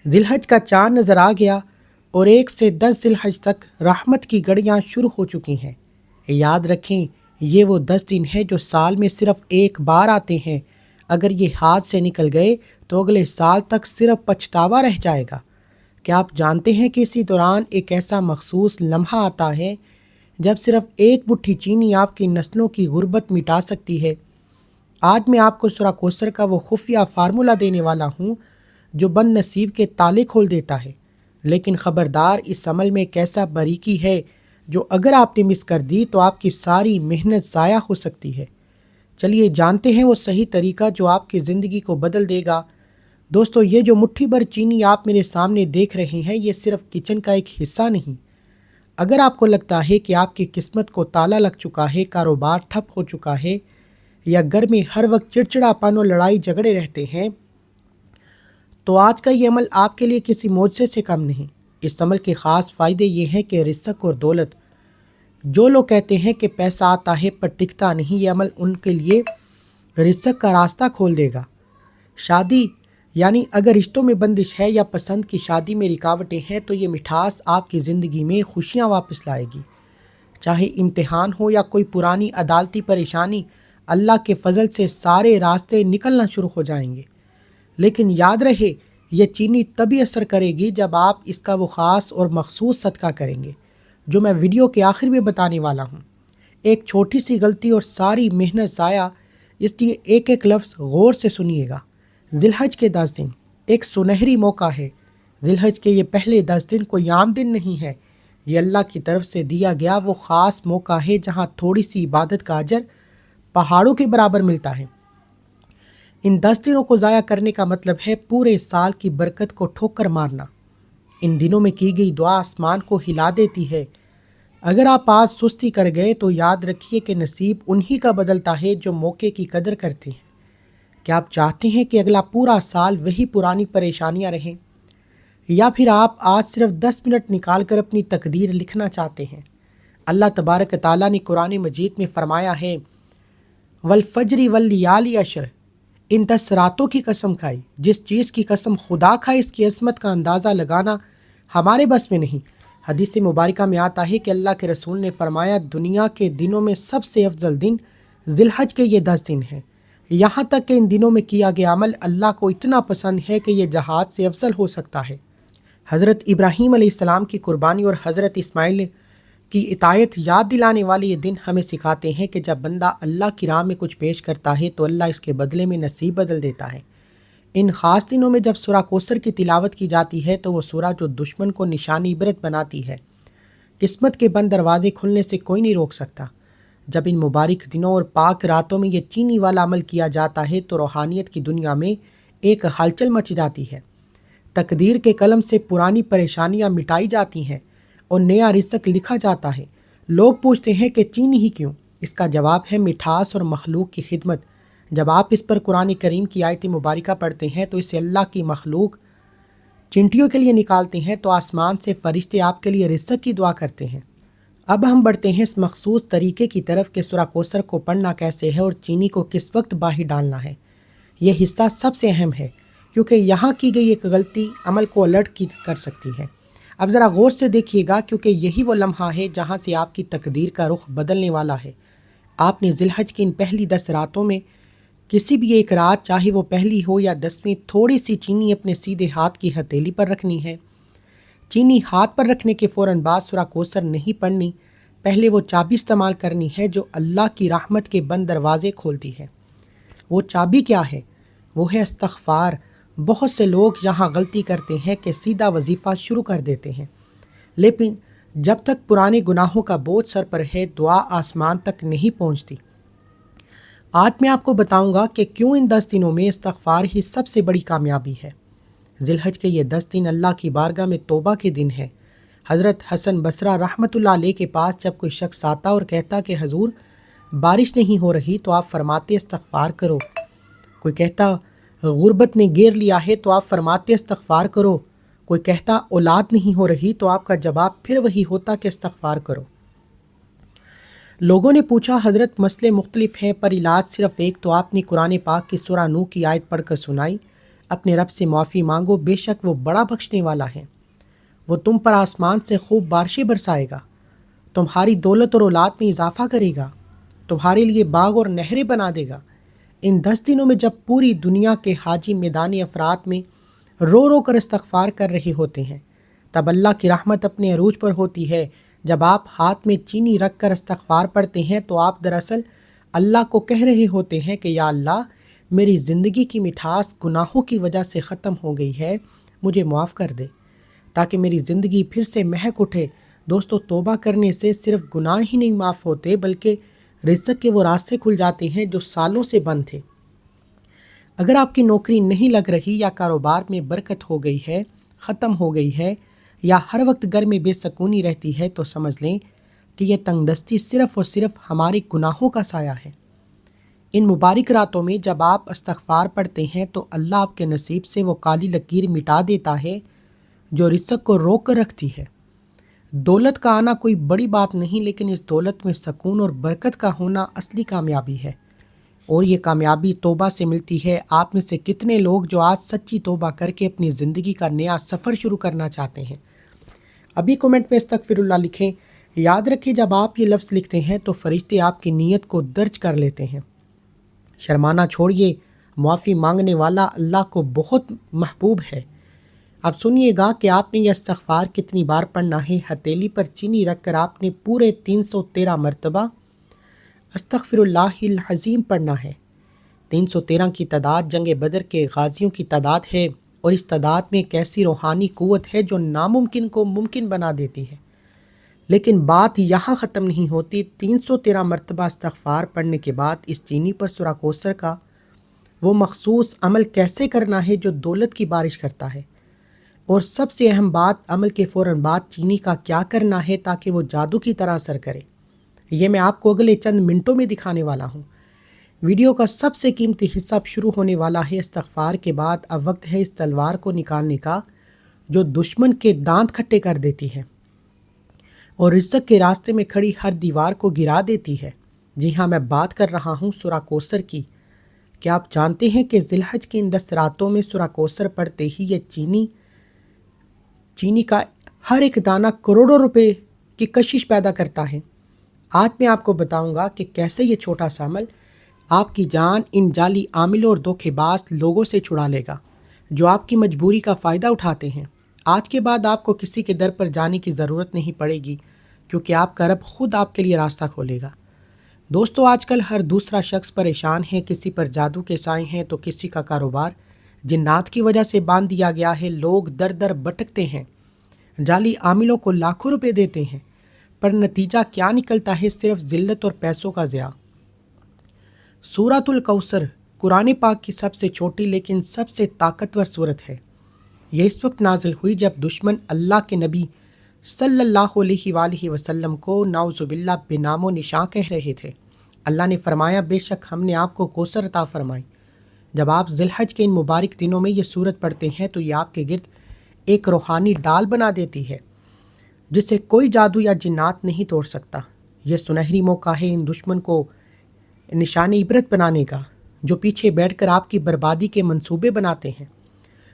ذیالحج کا چاند نظر آ گیا اور 1 سے 10 ذیالحج تک رحمت کی گھڑیاں شروع ہو چکی ہیں۔ یاد رکھیں، یہ وہ 10 دن ہیں جو سال میں صرف ایک بار آتے ہیں۔ اگر یہ ہاتھ سے نکل گئے تو اگلے سال تک صرف پچھتاوا رہ جائے گا۔ کیا آپ جانتے ہیں کہ اسی دوران ایک ایسا مخصوص لمحہ آتا ہے جب صرف ایک مٹھی چینی آپ کی نسلوں کی غربت مٹا سکتی ہے؟ آج میں آپ کو سورہ کوثر کا وہ خفیہ فارمولہ دینے والا ہوں جو بد نصیب کے تالے کھول دیتا ہے، لیکن خبردار، اس عمل میں ایک ایسا باریکی ہے جو اگر آپ نے مس کر دی تو آپ کی ساری محنت ضائع ہو سکتی ہے۔ چلیے جانتے ہیں وہ صحیح طریقہ جو آپ کی زندگی کو بدل دے گا۔ دوستو، یہ جو مٹھی بھر چینی آپ میرے سامنے دیکھ رہے ہیں، یہ صرف کچن کا ایک حصہ نہیں۔ اگر آپ کو لگتا ہے کہ آپ کی قسمت کو تالا لگ چکا ہے، کاروبار ٹھپ ہو چکا ہے، یا گھر میں ہر وقت چڑچڑا پن اور لڑائی جھگڑے رہتے ہیں، تو آج کا یہ عمل آپ کے لیے کسی معجزے سے کم نہیں۔ اس عمل کے خاص فائدے یہ ہیں کہ رزق اور دولت، جو لوگ کہتے ہیں کہ پیسہ آتا ہے پر ٹکتا نہیں، یہ عمل ان کے لیے رزق کا راستہ کھول دے گا۔ شادی، یعنی اگر رشتوں میں بندش ہے یا پسند کی شادی میں رکاوٹیں ہیں، تو یہ مٹھاس آپ کی زندگی میں خوشیاں واپس لائے گی۔ چاہے امتحان ہو یا کوئی پرانی عدالتی پریشانی، اللہ کے فضل سے سارے راستے نکلنا شروع ہو جائیں گے۔ لیکن یاد رہے، یہ چینی تبھی اثر کرے گی جب آپ اس کا وہ خاص اور مخصوص صدقہ کریں گے جو میں ویڈیو کے آخر میں بتانے والا ہوں۔ ایک چھوٹی سی غلطی اور ساری محنت ضائع، اس لیے ایک ایک لفظ غور سے سنیے گا۔ ذیالحج کے 10 دن ایک سنہری موقع ہے۔ ذیالحج کے یہ پہلے 10 دن کوئی عام دن نہیں ہے، یہ اللہ کی طرف سے دیا گیا وہ خاص موقع ہے جہاں تھوڑی سی عبادت کا اجر پہاڑوں کے برابر ملتا ہے۔ ان 10 دنوں کو ضائع کرنے کا مطلب ہے پورے سال کی برکت کو ٹھوکر مارنا۔ ان دنوں میں کی گئی دعا آسمان کو ہلا دیتی ہے۔ اگر آپ آج سستی کر گئے تو یاد رکھیے کہ نصیب انہی کا بدلتا ہے جو موقع کی قدر کرتے ہیں۔ کیا آپ چاہتے ہیں کہ اگلا پورا سال وہی پرانی پریشانیاں رہیں، یا پھر آپ آج صرف 10 منٹ نکال کر اپنی تقدیر لکھنا چاہتے ہیں؟ اللہ تبارک تعالیٰ نے قرآن مجید میں فرمایا ہے، والفجر واللیال عشر، ان 10 راتوں کی قسم کھائی۔ جس چیز کی قسم خدا کھائے اس کی عظمت کا اندازہ لگانا ہمارے بس میں نہیں۔ حدیث مبارکہ میں آتا ہے کہ اللہ کے رسول نے فرمایا، دنیا کے دنوں میں سب سے افضل دن ذیالحج کے یہ 10 دن ہیں، یہاں تک کہ ان دنوں میں کیا گیا عمل اللہ کو اتنا پسند ہے کہ یہ جہاد سے افضل ہو سکتا ہے۔ حضرت ابراہیم علیہ السلام کی قربانی اور حضرت اسماعیل کی اطاعت یاد دلانے والے یہ دن ہمیں سکھاتے ہیں کہ جب بندہ اللہ کی راہ میں کچھ پیش کرتا ہے تو اللہ اس کے بدلے میں نصیب بدل دیتا ہے۔ ان خاص دنوں میں جب سورہ کوثر کی تلاوت کی جاتی ہے تو وہ سورہ جو دشمن کو نشانی عبرت بناتی ہے، قسمت کے بند دروازے کھلنے سے کوئی نہیں روک سکتا۔ جب ان مبارک دنوں اور پاک راتوں میں یہ چینی والا عمل کیا جاتا ہے تو روحانیت کی دنیا میں ایک ہلچل مچ جاتی ہے۔ تقدیر کے قلم سے پرانی پریشانیاں مٹائی جاتی ہیں اور نیا رزق لکھا جاتا ہے۔ لوگ پوچھتے ہیں کہ چینی ہی کیوں؟ اس کا جواب ہے مٹھاس اور مخلوق کی خدمت۔ جب آپ اس پر قرآن کریم کی آیت مبارکہ پڑھتے ہیں تو اسے اللہ کی مخلوق چنٹیوں کے لیے نکالتے ہیں تو آسمان سے فرشتے آپ کے لیے رزق کی دعا کرتے ہیں۔ اب ہم بڑھتے ہیں اس مخصوص طریقے کی طرف کہ سورہ کوثر کو پڑھنا کیسے ہے اور چینی کو کس وقت باہر ڈالنا ہے۔ یہ حصہ سب سے اہم ہے کیونکہ یہاں کی گئی ایک غلطی عمل کو الٹ کر سکتی ہے۔ اب ذرا غور سے دیکھیے گا کیونکہ یہی وہ لمحہ ہے جہاں سے آپ کی تقدیر کا رخ بدلنے والا ہے۔ آپ نے ذیالحج کی ان پہلی 10 راتوں میں کسی بھی ایک رات، چاہے وہ پہلی ہو یا 10ویں، تھوڑی سی چینی اپنے سیدھے ہاتھ کی ہتھیلی پر رکھنی ہے۔ چینی ہاتھ پر رکھنے کے فوراً بعد سورہ کوثر نہیں پڑھنی، پہلے وہ چابی استعمال کرنی ہے جو اللہ کی رحمت کے بند دروازے کھولتی ہے۔ وہ چابی کیا ہے؟ وہ ہے استغفار۔ بہت سے لوگ یہاں غلطی کرتے ہیں کہ سیدھا وظیفہ شروع کر دیتے ہیں، لیکن جب تک پرانے گناہوں کا بوجھ سر پر ہے دعا آسمان تک نہیں پہنچتی۔ آج میں آپ کو بتاؤں گا کہ کیوں ان 10 دنوں میں استغفار ہی سب سے بڑی کامیابی ہے۔ ذیالحج کے یہ 10 دن اللہ کی بارگاہ میں توبہ کے دن ہے۔ حضرت حسن بصری رحمۃ اللہ علیہ کے پاس جب کوئی شخص آتا اور کہتا کہ حضور بارش نہیں ہو رہی تو آپ فرماتے استغفار کرو۔ کوئی کہتا غربت نے گھیر لیا ہے تو آپ فرماتے استغفار کرو۔ کوئی کہتا اولاد نہیں ہو رہی تو آپ کا جواب پھر وہی ہوتا کہ استغفار کرو۔ لوگوں نے پوچھا حضرت مسئلے مختلف ہیں پر علاج صرف ایک، تو آپ نے قرآن پاک کی سورہ نوح کی آیت پڑھ کر سنائی، اپنے رب سے معافی مانگو، بے شک وہ بڑا بخشنے والا ہے۔ وہ تم پر آسمان سے خوب بارشیں برسائے گا، تمہاری دولت اور اولاد میں اضافہ کرے گا، تمہارے لیے باغ اور نہریں بنا دے گا۔ ان 10 دنوں میں جب پوری دنیا کے حاجی میدان افراد میں رو رو کر استغفار کر رہے ہوتے ہیں، تب اللہ کی رحمت اپنے عروج پر ہوتی ہے۔ جب آپ ہاتھ میں چینی رکھ کر استغفار پڑھتے ہیں تو آپ دراصل اللہ کو کہہ رہے ہوتے ہیں کہ یا اللہ، میری زندگی کی مٹھاس گناہوں کی وجہ سے ختم ہو گئی ہے، مجھے معاف کر دے تاکہ میری زندگی پھر سے مہک اٹھے۔ دوستو، توبہ کرنے سے صرف گناہ ہی نہیں معاف ہوتے بلکہ رزق کے وہ راستے کھل جاتے ہیں جو سالوں سے بند تھے۔ اگر آپ کی نوکری نہیں لگ رہی یا کاروبار میں برکت ہو گئی ہے، ختم ہو گئی ہے، یا ہر وقت گھر میں بے سکونی رہتی ہے، تو سمجھ لیں کہ یہ تنگ دستی صرف اور صرف ہمارے گناہوں کا سایہ ہے۔ ان مبارک راتوں میں جب آپ استغفار پڑھتے ہیں تو اللہ آپ کے نصیب سے وہ کالی لکیر مٹا دیتا ہے جو رزق کو روک کر رکھتی ہے۔ دولت کا آنا کوئی بڑی بات نہیں، لیکن اس دولت میں سکون اور برکت کا ہونا اصلی کامیابی ہے، اور یہ کامیابی توبہ سے ملتی ہے۔ آپ میں سے کتنے لوگ جو آج سچی توبہ کر کے اپنی زندگی کا نیا سفر شروع کرنا چاہتے ہیں؟ ابھی کومنٹ میں استغفر اللہ لکھیں۔ یاد رکھیں، جب آپ یہ لفظ لکھتے ہیں تو فرشتے آپ کی نیت کو درج کر لیتے ہیں۔ شرمانا چھوڑیے، معافی مانگنے والا اللہ کو بہت محبوب ہے۔ اب سنیے گا کہ آپ نے یہ استغفار کتنی بار پڑھنا ہے۔ ہتھیلی پر چینی رکھ کر آپ نے پورے 313 مرتبہ استغفر اللہ العظیم پڑھنا ہے۔ 313 کی تعداد جنگ بدر کے غازیوں کی تعداد ہے، اور اس تعداد میں ایک ایسی روحانی قوت ہے جو ناممکن کو ممکن بنا دیتی ہے۔ لیکن بات یہاں ختم نہیں ہوتی۔ 313 مرتبہ استغفار پڑھنے کے بعد اس چینی پر سورہ کوثر کا وہ مخصوص عمل کیسے کرنا ہے جو دولت کی بارش کرتا ہے، اور سب سے اہم بات، عمل کے فوراً بعد چینی کا کیا کرنا ہے تاکہ وہ جادو کی طرح اثر کرے، یہ میں آپ کو اگلے چند منٹوں میں دکھانے والا ہوں۔ ویڈیو کا سب سے قیمتی حصہ اب شروع ہونے والا ہے۔ استغفار کے بعد اب وقت ہے اس تلوار کو نکالنے کا جو دشمن کے دانت کھٹے کر دیتی ہے اور رزق کے راستے میں کھڑی ہر دیوار کو گرا دیتی ہے۔ جی ہاں، میں بات کر رہا ہوں سورہ کوثر کی۔ کیا آپ جانتے ہیں کہ ذی الحج کی ان 10 راتوں میں سورہ کوثر پڑھتے ہی یہ چینی کا ہر ایک دانہ کروڑوں روپے کی کشش پیدا کرتا ہے؟ آج میں آپ کو بتاؤں گا کہ کیسے یہ چھوٹا سا عمل آپ کی جان ان جعلی عاملوں اور دھوکے باز لوگوں سے چھڑا لے گا جو آپ کی مجبوری کا فائدہ اٹھاتے ہیں۔ آج کے بعد آپ کو کسی کے در پر جانے کی ضرورت نہیں پڑے گی، کیونکہ آپ کا رب خود آپ کے لیے راستہ کھولے گا۔ دوستو، آج کل ہر دوسرا شخص پریشان ہے، کسی پر جادو کے سائے ہیں تو کسی کا کاروبار جنات کی وجہ سے باندھ دیا گیا ہے۔ لوگ در در بھٹکتے ہیں، جعلی عاملوں کو لاکھوں روپے دیتے ہیں، پر نتیجہ کیا نکلتا ہے؟ صرف ذلت اور پیسوں کا ضیاع۔ سورۃ الکوثر قرآن پاک کی سب سے چھوٹی لیکن سب سے طاقتور سورت ہے۔ یہ اس وقت نازل ہوئی جب دشمن اللہ کے نبی صلی اللہ علیہ وآلہ وسلم کو نعوذ باللہ بے نام و نشاں کہہ رہے تھے۔ اللہ نے فرمایا، بے شک ہم نے آپ کو کوثر عطا فرمائی۔ جب آپ ذی الحج کے ان مبارک دنوں میں یہ سورت پڑھتے ہیں تو یہ آپ کے گرد ایک روحانی ڈال بنا دیتی ہے جسے کوئی جادو یا جنات نہیں توڑ سکتا۔ یہ سنہری موقع ہے ان دشمن کو نشان عبرت بنانے کا جو پیچھے بیٹھ کر آپ کی بربادی کے منصوبے بناتے ہیں۔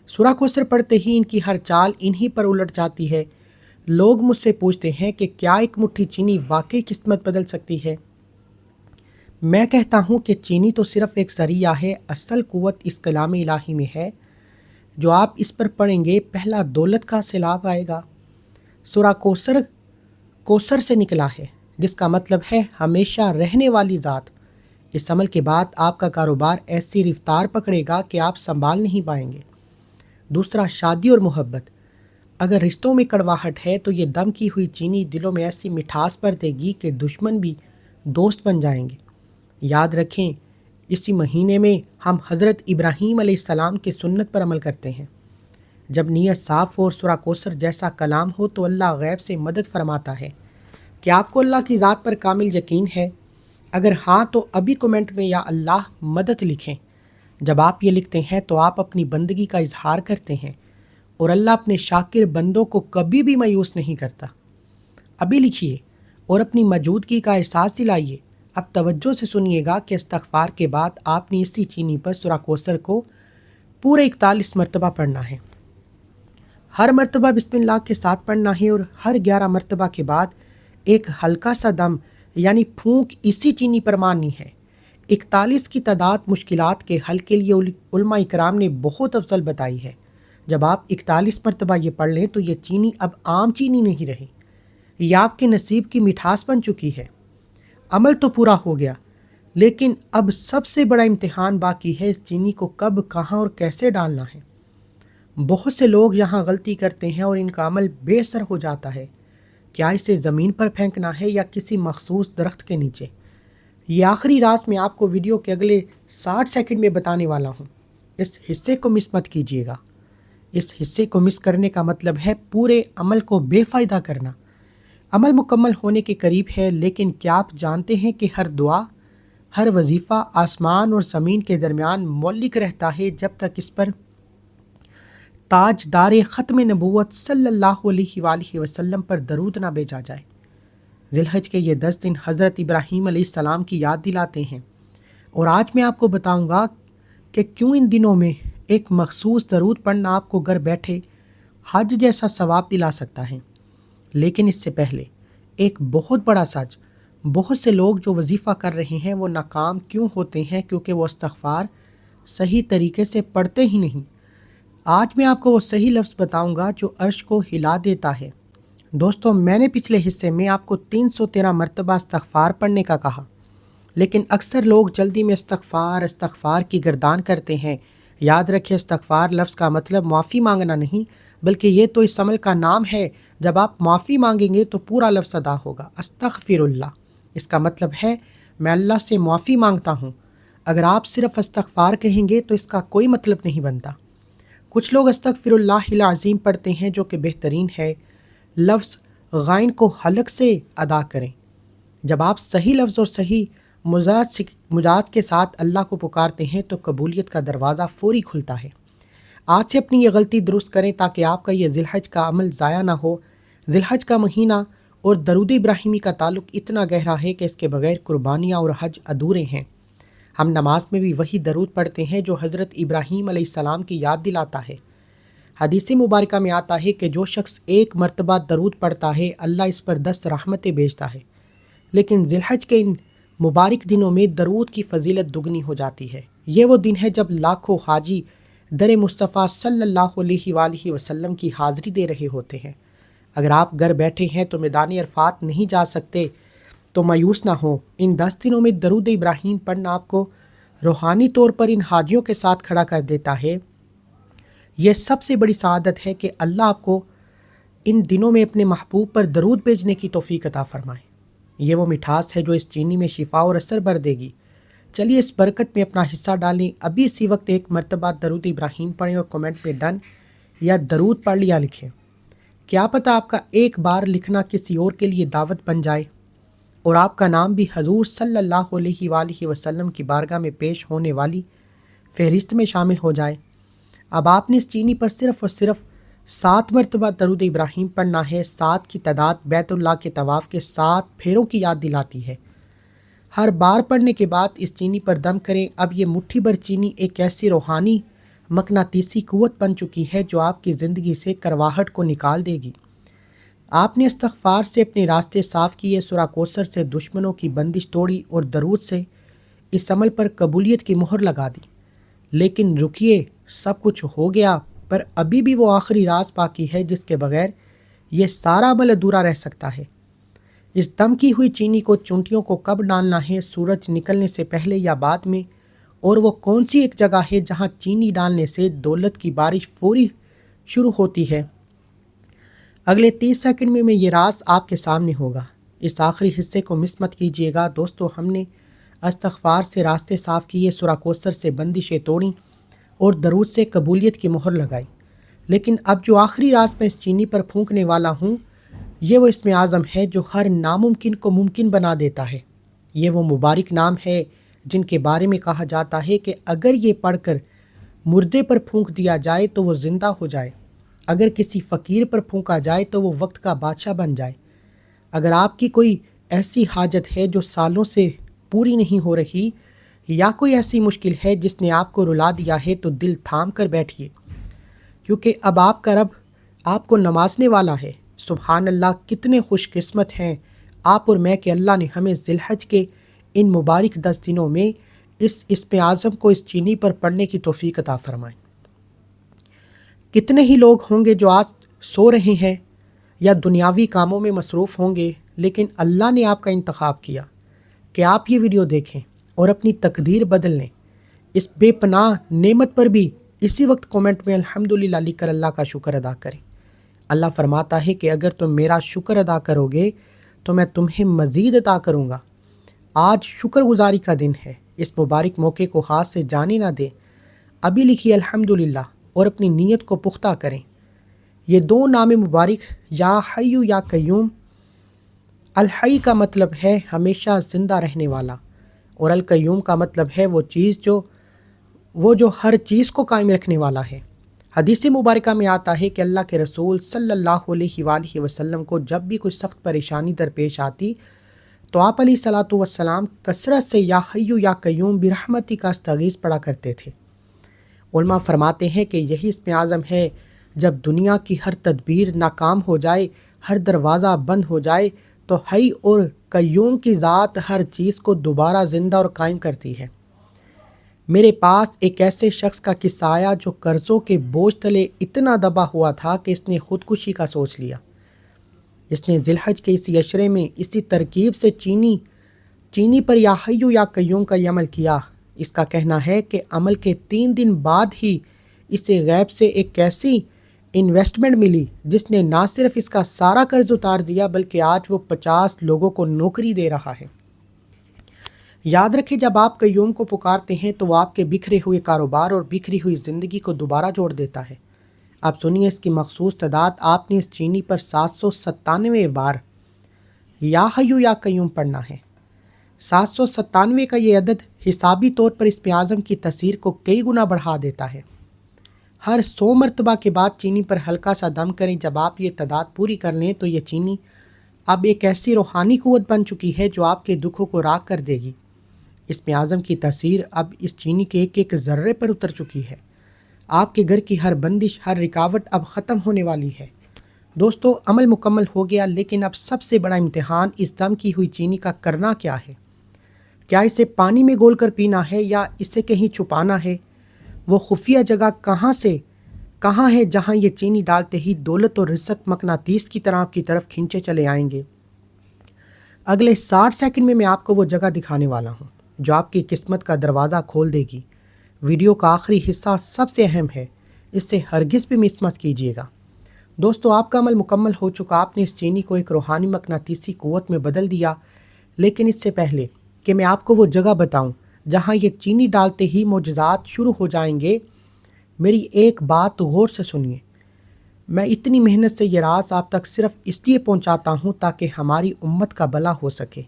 سورہ کوثر پڑھتے ہی ان کی ہر چال انہی پر الٹ جاتی ہے۔ لوگ مجھ سے پوچھتے ہیں کہ کیا ایک مٹھی چینی واقعی قسمت بدل سکتی ہے؟ میں کہتا ہوں کہ چینی تو صرف ایک ذریعہ ہے، اصل قوت اس کلام الہی میں ہے جو آپ اس پر پڑھیں گے، پہلا دولت کا سیلاب آئے گا۔ سورہ کوثر سے نکلا ہے، جس کا مطلب ہے ہمیشہ رہنے والی ذات۔ اس عمل کے بعد آپ کا کاروبار ایسی رفتار پکڑے گا کہ آپ سنبھال نہیں پائیں گے۔ دوسرا، شادی اور محبت۔ اگر رشتوں میں کڑواہٹ ہے تو یہ دم کی ہوئی چینی دلوں میں ایسی مٹھاس بھر دے گی کہ دشمن بھی دوست بن جائیں گے۔ یاد رکھیں، اسی مہینے میں ہم حضرت ابراہیم علیہ السلام کی سنت پر عمل کرتے ہیں۔ جب نیت صاف ہو اور سورہ کوثر جیسا کلام ہو تو اللہ غیب سے مدد فرماتا ہے۔ کیا آپ کو اللہ کی ذات پر کامل یقین ہے؟ اگر ہاں تو ابھی کومنٹ میں یا اللہ مدد لکھیں۔ جب آپ یہ لکھتے ہیں تو آپ اپنی بندگی کا اظہار کرتے ہیں، اور اللہ اپنے شاکر بندوں کو کبھی بھی مایوس نہیں کرتا۔ ابھی لکھیے اور اپنی موجودگی کا احساس دلائیے۔ اب توجہ سے سنیے گا کہ استغفار کے بعد آپ نے اسی چینی پر سورہ کوثر کو پورے 41 مرتبہ پڑھنا ہے۔ ہر مرتبہ بسم اللہ کے ساتھ پڑھنا ہے اور ہر 11 مرتبہ کے بعد ایک ہلکا سا دم یعنی پھونک اسی چینی پر مارنی ہے۔ 41 کی تعداد مشکلات کے حل کے لیے علماء کرام نے بہت افضل بتائی ہے۔ جب آپ 41 مرتبہ یہ پڑھ لیں تو یہ چینی اب عام چینی نہیں رہی، یہ آپ کے نصیب کی مٹھاس بن چکی ہے۔ عمل تو پورا ہو گیا، لیکن اب سب سے بڑا امتحان باقی ہے، اس چینی کو کب، کہاں اور کیسے ڈالنا ہے۔ بہت سے لوگ یہاں غلطی کرتے ہیں اور ان کا عمل بے اثر ہو جاتا ہے۔ کیا اسے زمین پر پھینکنا ہے یا کسی مخصوص درخت کے نیچے؟ یہ آخری راز میں آپ کو ویڈیو کے اگلے 60 سیکنڈ میں بتانے والا ہوں۔ اس حصے کو مس مت کیجیے گا۔ اس حصے کو مس کرنے کا مطلب ہے پورے عمل کو بے فائدہ کرنا۔ عمل مکمل ہونے کے قریب ہے، لیکن کیا آپ جانتے ہیں کہ ہر دعا، ہر وظیفہ آسمان اور زمین کے درمیان معلق رہتا ہے جب تک اس پر تاجدار ختم نبوت صلی اللہ علیہ وآلہ وسلم پر درود نہ بھیجا جائے۔ ذی الحج کے یہ 10 دن حضرت ابراہیم علیہ السلام کی یاد دلاتے ہیں، اور آج میں آپ کو بتاؤں گا کہ کیوں ان دنوں میں ایک مخصوص درود پڑھنا آپ کو گھر بیٹھے حج جیسا ثواب دلا سکتا ہے۔ لیکن اس سے پہلے ایک بہت بڑا سچ، بہت سے لوگ جو وظیفہ کر رہے ہیں وہ ناکام کیوں ہوتے ہیں؟ کیونکہ وہ استغفار صحیح طریقے سے پڑھتے ہی نہیں۔ آج میں آپ کو وہ صحیح لفظ بتاؤں گا جو عرش کو ہلا دیتا ہے۔ دوستو، میں نے پچھلے حصے میں آپ کو 313 مرتبہ استغفار پڑھنے کا کہا، لیکن اکثر لوگ جلدی میں استغفار کی گردان کرتے ہیں۔ یاد رکھیں، استغفار لفظ کا مطلب معافی مانگنا نہیں، بلکہ یہ تو اس عمل کا نام ہے۔ جب آپ معافی مانگیں گے تو پورا لفظ ادا ہوگا، استغفر اللہ۔ اس کا مطلب ہے میں اللہ سے معافی مانگتا ہوں۔ اگر آپ صرف استغفار کہیں گے تو اس کا کوئی مطلب نہیں بنتا۔ کچھ لوگ استغفر اللہ العظیم پڑھتے ہیں، جو کہ بہترین ہے۔ لفظ غائن کو حلق سے ادا کریں۔ جب آپ صحیح لفظ اور صحیح مجاہد کے ساتھ اللہ کو پکارتے ہیں تو قبولیت کا دروازہ فوری کھلتا ہے۔ آج سے اپنی یہ غلطی درست کریں تاکہ آپ کا یہ ذی الحج کا عمل ضائع نہ ہو۔ ذی الحج کا مہینہ اور درود ابراہیمی کا تعلق اتنا گہرا ہے کہ اس کے بغیر قربانیاں اور حج ادھورے ہیں۔ ہم نماز میں بھی وہی درود پڑھتے ہیں جو حضرت ابراہیم علیہ السلام کی یاد دلاتا ہے۔ حدیث مبارکہ میں آتا ہے کہ جو شخص ایک مرتبہ درود پڑھتا ہے اللہ اس پر 10 رحمتیں بھیجتا ہے۔ لیکن ذی الحج کے ان مبارک دنوں میں درود کی فضیلت دگنی ہو جاتی ہے۔ یہ وہ دن ہے جب لاکھوں حاجی در مصطفیٰ صلی اللہ علیہ وآلہ وسلم کی حاضری دے رہے ہوتے ہیں۔ اگر آپ گھر بیٹھے ہیں تو میدان عرفات نہیں جا سکتے تو مایوس نہ ہو۔ ان 10 دنوں میں درود ابراہیم پڑھنا آپ کو روحانی طور پر ان حاجیوں کے ساتھ کھڑا کر دیتا ہے۔ یہ سب سے بڑی سعادت ہے کہ اللہ آپ کو ان دنوں میں اپنے محبوب پر درود بھیجنے کی توفیق عطا فرمائے۔ یہ وہ مٹھاس ہے جو اس چینی میں شفا اور اثر بھر دے گی۔ چلیے اس برکت میں اپنا حصہ ڈالیں۔ ابھی اسی وقت ایک مرتبہ درود ابراہیم پڑھیں اور کمنٹ میں ڈن یا درود پڑھ لیا لکھیں۔ کیا پتہ آپ کا ایک بار لکھنا کسی اور کے لیے دعوت بن جائے اور آپ کا نام بھی حضور صلی اللہ علیہ وآلہ وسلم کی بارگاہ میں پیش ہونے والی فہرست میں شامل ہو جائے۔ اب آپ نے اس چینی پر صرف اور صرف 7 مرتبہ درود ابراہیم پڑھنا ہے۔ 7 کی تعداد بیت اللہ کے طواف کے 7 پھیروں کی یاد دلاتی ہے۔ ہر بار پڑھنے کے بعد اس چینی پر دم کریں۔ اب یہ مٹھی بھر چینی ایک ایسی روحانی مقناطیسی قوت بن چکی ہے جو آپ کی زندگی سے کرواہٹ کو نکال دے گی۔ آپ نے استغفار سے اپنے راستے صاف کیے، سورہ کوثر سے دشمنوں کی بندش توڑی اور درود سے اس عمل پر قبولیت کی مہر لگا دی۔ لیکن رکیے، سب کچھ ہو گیا، پر ابھی بھی وہ آخری راز باقی ہے جس کے بغیر یہ سارا عمل ادھورا رہ سکتا ہے۔ اس دم کی ہوئی چینی کو چونٹیوں کو کب ڈالنا ہے؟ سورج نکلنے سے پہلے یا بعد میں؟ اور وہ کون سی ایک جگہ ہے جہاں چینی ڈالنے سے دولت کی بارش فوری شروع ہوتی ہے؟ اگلے 30 سیکنڈ میں یہ راز آپ کے سامنے ہوگا۔ اس آخری حصے کو مس مت کیجیے گا۔ دوستو، ہم نے استغفار سے راستے صاف کیے، سورہ کوثر سے بندشیں توڑیں اور درود سے قبولیت کی مہر لگائی، لیکن اب جو آخری راز میں اس چینی پر پھونکنے والا ہوں یہ وہ اسم اعظم ہے جو ہر ناممکن کو ممکن بنا دیتا ہے۔ یہ وہ مبارک نام ہے جن کے بارے میں کہا جاتا ہے کہ اگر یہ پڑھ کر مردے پر پھونک دیا جائے تو وہ زندہ ہو جائے، اگر کسی فقیر پر پھونکا جائے تو وہ وقت کا بادشاہ بن جائے۔ اگر آپ کی کوئی ایسی حاجت ہے جو سالوں سے پوری نہیں ہو رہی یا کوئی ایسی مشکل ہے جس نے آپ کو رلا دیا ہے تو دل تھام کر بیٹھیے، کیونکہ اب آپ کا رب آپ کو نوازنے والا ہے۔ سبحان اللہ، کتنے خوش قسمت ہیں آپ اور میں کہ اللہ نے ہمیں ذی الحج کے ان مبارک 10 دنوں میں اس اسم اعظم کو اس چینی پر پڑھنے کی توفیق عطا فرمائے۔ کتنے ہی لوگ ہوں گے جو آج سو رہے ہیں یا دنیاوی کاموں میں مصروف ہوں گے، لیکن اللہ نے آپ کا انتخاب کیا کہ آپ یہ ویڈیو دیکھیں اور اپنی تقدیر بدل لیں۔ اس بے پناہ نعمت پر بھی اسی وقت کومنٹ میں الحمدللہ لکھ کر اللہ کا شکر ادا کریں۔ اللہ فرماتا ہے کہ اگر تم میرا شکر ادا کرو گے تو میں تمہیں مزید عطا کروں گا۔ آج شکر گزاری کا دن ہے، اس مبارک موقع کو ہاتھ سے جانے نہ دیں۔ ابھی لکھیے الحمدللہ اور اپنی نیت کو پختہ کریں۔ یہ دو نام مبارک یا حی یا قیوم، الحی کا مطلب ہے ہمیشہ زندہ رہنے والا، اور القیوم کا مطلب ہے وہ جو ہر چیز کو قائم رکھنے والا ہے۔ حدیث مبارکہ میں آتا ہے کہ اللہ کے رسول صلی اللہ علیہ وآلہ وسلم کو جب بھی کوئی سخت پریشانی درپیش آتی تو آپ علیہ الصلاۃ والسلام کثرت سے یا حی یا قیوم برحمتک استغیث پڑھا کرتے تھے۔ علماء فرماتے ہیں کہ یہی اسم اعظم ہے، جب دنیا کی ہر تدبیر ناکام ہو جائے، ہر دروازہ بند ہو جائے، تو حی اور قیوم کی ذات ہر چیز کو دوبارہ زندہ اور قائم کرتی ہے۔ میرے پاس ایک ایسے شخص کا قصہ آیا جو قرضوں کے بوجھ تلے اتنا دبا ہوا تھا کہ اس نے خودکشی کا سوچ لیا۔ اس نے ذی الحج کے اسی عشرے میں اسی ترکیب سے چینی پر یا حی یا قیوم کا یہ عمل کیا۔ اس کا کہنا ہے کہ عمل کے 3 دن بعد ہی اسے غیب سے ایک ایسی انویسٹمنٹ ملی جس نے نہ صرف اس کا سارا قرض اتار دیا بلکہ آج وہ 50 لوگوں کو نوکری دے رہا ہے۔ یاد رکھیں، جب آپ قیوم کو پکارتے ہیں تو وہ آپ کے بکھرے ہوئے کاروبار اور بکھری ہوئی زندگی کو دوبارہ جوڑ دیتا ہے۔ اب سنیے اس کی مخصوص تعداد۔ آپ نے اس چینی پر 797 بار یا حی یا قیوم پڑھنا ہے۔ 797 کا یہ عدد حسابی طور پر اسم اعظم کی تاثیر کو کئی گنا بڑھا دیتا ہے۔ ہر 100 مرتبہ کے بعد چینی پر ہلکا سا دم کریں۔ جب آپ یہ تعداد پوری کر لیں تو یہ چینی اب ایک ایسی روحانی قوت بن چکی ہے جو آپ کے دکھوں کو راک کر دے گی۔ اسم اعظم کی تاثیر اب اس چینی کے ایک ایک ذرے پر اتر چکی ہے۔ آپ کے گھر کی ہر بندش، ہر رکاوٹ اب ختم ہونے والی ہے۔ دوستو، عمل مکمل ہو گیا، لیکن اب سب سے بڑا امتحان اس دم کی ہوئی چینی کا کرنا کیا ہے؟ کیا اسے پانی میں گھول کر پینا ہے یا اسے کہیں چھپانا ہے؟ وہ خفیہ جگہ کہاں ہے جہاں یہ چینی ڈالتے ہی دولت اور رزق مقناطیس کی طرح آپ کی طرف کھینچے چلے آئیں گے؟ اگلے 60 سیکنڈ میں آپ کو وہ جگہ دکھانے والا ہوں جو آپ کی قسمت کا دروازہ کھول دے گی۔ ویڈیو کا آخری حصہ سب سے اہم ہے، اس سے ہرگز بھی مس مت کیجیے گا۔ دوستو، آپ کا عمل مکمل ہو چکا۔ آپ نے اس چینی کو ایک روحانی مقناطیسی قوت میں بدل دیا، لیکن اس سے پہلے کہ میں آپ کو وہ جگہ بتاؤں جہاں یہ چینی ڈالتے ہی معجزات شروع ہو جائیں گے، میری ایک بات غور سے سنیے۔ میں اتنی محنت سے یہ راز آپ تک صرف اس لیے پہنچاتا ہوں تاکہ ہماری امت کا بھلا ہو سکے۔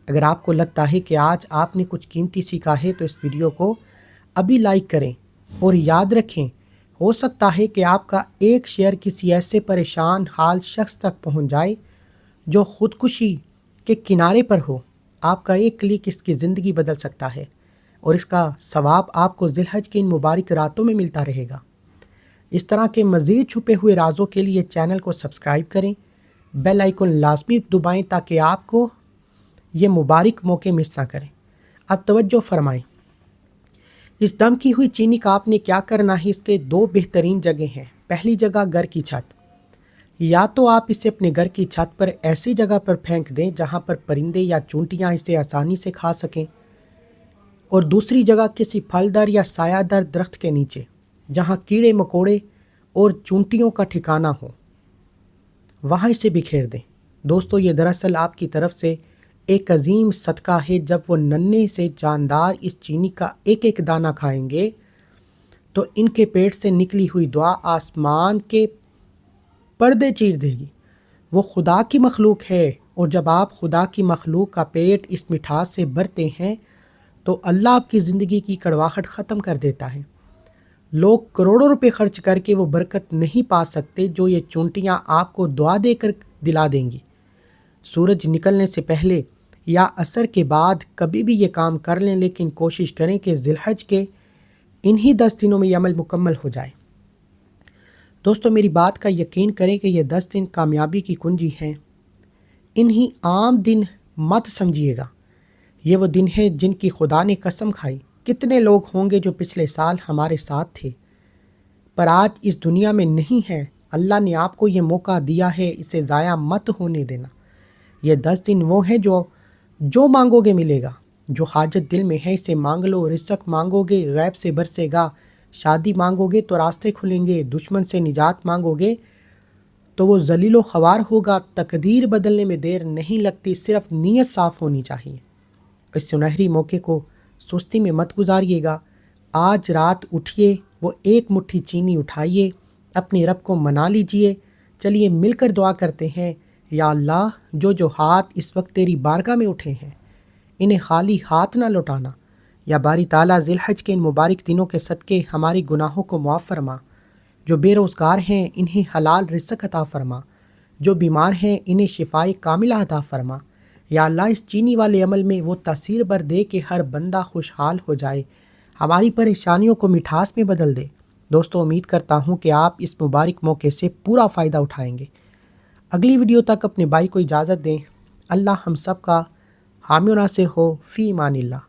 اگر آپ کو لگتا ہے کہ آج آپ نے کچھ قیمتی سیکھا ہے تو اس ویڈیو کو ابھی لائک کریں، اور یاد رکھیں، ہو سکتا ہے کہ آپ کا ایک شیئر کسی ایسے پریشان حال شخص تک پہنچ جائے جو خودکشی کے کنارے پر ہو۔ آپ کا ایک کلک اس کی زندگی بدل سکتا ہے، اور اس کا ثواب آپ کو ذی الحج کی ان مبارک راتوں میں ملتا رہے گا۔ اس طرح کے مزید چھپے ہوئے رازوں کے لیے چینل کو سبسکرائب کریں، بیل آئیکن لازمی دبائیں تاکہ آپ کو یہ مبارک موقع مس نہ کریں۔ اب توجہ فرمائیں، اس دم کی ہوئی چینی کا آپ نے کیا کرنا ہے؟ اس کے 2 بہترین جگہ ہیں۔ پہلی جگہ گھر کی چھت۔ یا تو آپ اسے اپنے گھر کی چھت پر ایسی جگہ پر پھینک دیں جہاں پر پرندے یا چونٹیاں اسے آسانی سے کھا سکیں، اور دوسری جگہ کسی پھلدار یا سایہ دار درخت کے نیچے جہاں کیڑے مکوڑے اور چونٹیوں کا ٹھکانہ ہو، وہاں اسے بکھیر دیں۔ دوستو، یہ دراصل آپ کی طرف سے ایک عظیم صدقہ ہے۔ جب وہ ننھے سے جاندار اس چینی کا ایک ایک دانہ کھائیں گے تو ان کے پیٹ سے نکلی ہوئی دعا آسمان کے پردے چیر دے گی۔ وہ خدا کی مخلوق ہے، اور جب آپ خدا کی مخلوق کا پیٹ اس مٹھاس سے بھرتے ہیں تو اللہ آپ کی زندگی کی کڑواہٹ ختم کر دیتا ہے۔ لوگ کروڑوں روپے خرچ کر کے وہ برکت نہیں پا سکتے جو یہ چونٹیاں آپ کو دعا دے کر دلا دیں گی۔ سورج نکلنے سے پہلے یا عصر کے بعد کبھی بھی یہ کام کر لیں، لیکن کوشش کریں کہ ذی الحج کے انہی 10 دنوں میں یہ عمل مکمل ہو جائے۔ دوستو میری بات کا یقین کریں کہ یہ 10 دن کامیابی کی کنجی ہیں۔ انہی عام دن مت سمجھیے گا، یہ وہ دن ہے جن کی خدا نے قسم کھائی۔ کتنے لوگ ہوں گے جو پچھلے سال ہمارے ساتھ تھے پر آج اس دنیا میں نہیں ہیں۔ اللہ نے آپ کو یہ موقع دیا ہے، اسے ضائع مت ہونے دینا۔ یہ 10 دن وہ ہیں جو مانگو گے ملے گا، جو حاجت دل میں ہے اسے مانگ لو۔ رزق مانگو گے غیب سے برسے گا، شادی مانگو گے تو راستے کھلیں گے، دشمن سے نجات مانگو گے تو وہ ذلیل و خوار ہوگا۔ تقدیر بدلنے میں دیر نہیں لگتی، صرف نیت صاف ہونی چاہیے۔ اس سنہری موقع کو سستی میں مت گزاریے گا۔ آج رات اٹھیے، وہ ایک مٹھی چینی اٹھائیے، اپنے رب کو منا لیجئے۔ چلیے مل کر دعا کرتے ہیں، یا اللہ جو ہاتھ اس وقت تیری بارگاہ میں اٹھے ہیں انہیں خالی ہاتھ نہ لوٹانا۔ یا باری تعالیٰ ذی الحج کے ان مبارک دنوں کے صدقے ہمارے گناہوں کو معاف فرما۔ جو بے روزگار ہیں انہیں حلال رزق عطا فرما، جو بیمار ہیں انہیں شفائے کاملہ عطا فرما۔ یا اللہ اس چینی والے عمل میں وہ تاثیر بر دے کہ ہر بندہ خوشحال ہو جائے، ہماری پریشانیوں کو مٹھاس میں بدل دے۔ دوستو امید کرتا ہوں کہ آپ اس مبارک موقع سے پورا فائدہ اٹھائیں گے۔ اگلی ویڈیو تک اپنے بھائی کو اجازت دیں۔ اللہ ہم سب کا حامی و ناصر ہو، فی امان اللہ۔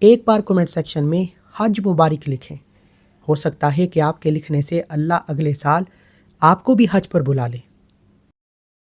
ایک بار کمنٹ سیکشن میں حج مبارک لکھیں، ہو سکتا ہے کہ آپ کے لکھنے سے اللہ اگلے سال آپ کو بھی حج پر بلا لے۔